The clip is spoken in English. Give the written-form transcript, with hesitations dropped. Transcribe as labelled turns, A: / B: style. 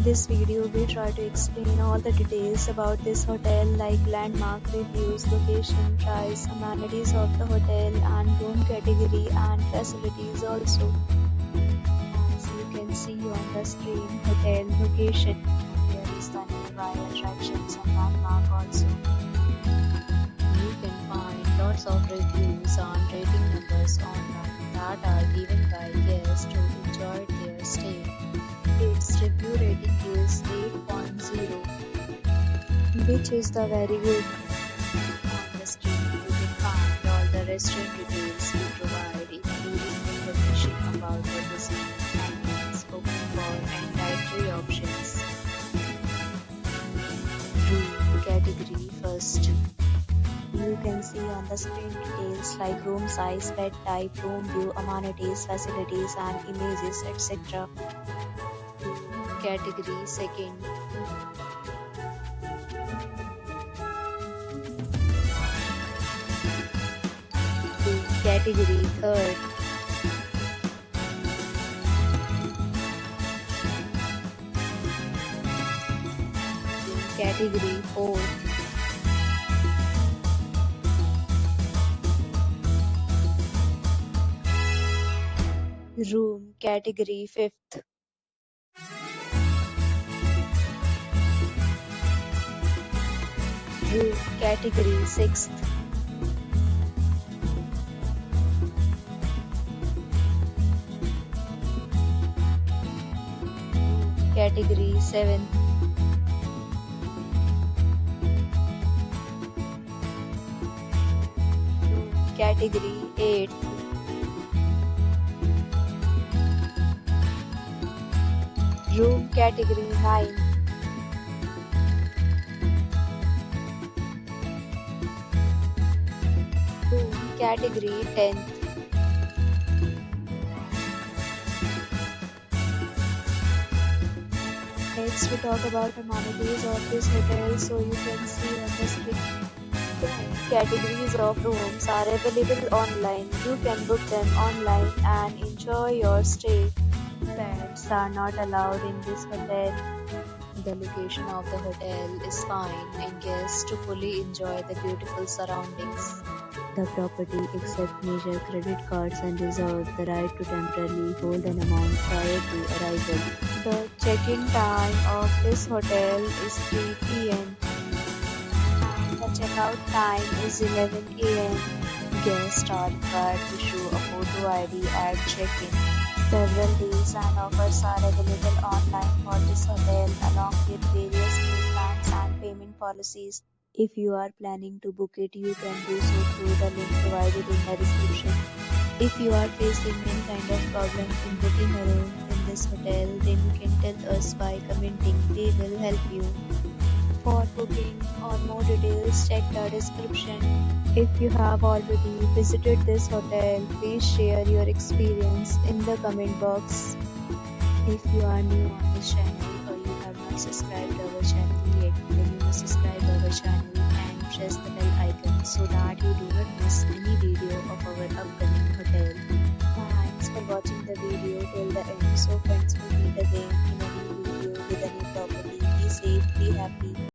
A: this video, we try to explain all the details about this hotel like landmark reviews, location, price, amenities of the hotel and room category and facilities also. As you can see on the screen, hotel location. Here is the nearby attractions and landmark also. You can find lots of reviews and rating numbers online that are given by guests to enjoy their stay. Its review rating is 8.0, which is the very good. On the screen, you can find all the restaurant details we provide, including information about the cuisine, timings, open bar, and dietary options. Room category first. You can see on the screen details like room size, bed type, room view, amenities, facilities, and images, etc. Category second. Category third. Category fourth. Room category fifth. Room category sixth. Category seventh. Room category eighth. Room category 9. Room category 10th. Next we talk about amenities of this hotel, so you can see on the screen. Categories of rooms are available online. You can book them online and enjoy your stay. Pets are not allowed in this hotel. The location of the hotel is fine and guests to fully enjoy the beautiful surroundings. The property accepts major credit cards and reserves the right to temporarily hold an amount prior to arrival. The check-in time of this hotel is 3 p.m. and the check-out time is 11 a.m. Guests are required to show a photo ID at check-in. Several deals and offers are available online for this hotel along with various meal plans and payment policies. If you are planning to book it, you can do so through the link provided in the description. If you are facing any kind of problem in booking a room in this hotel, then you can tell us by commenting. We will help you. For booking or more details, check the description. If you have already visited this hotel, please share your experience in the comment box. If you are new on this channel or you have not subscribed our channel yet, then you must subscribe our channel and press the bell icon so that you do not miss any video of our upcoming hotel. Thanks for watching the video till the end. So friends, will meet again in a new video with a new property. Be safe, be happy.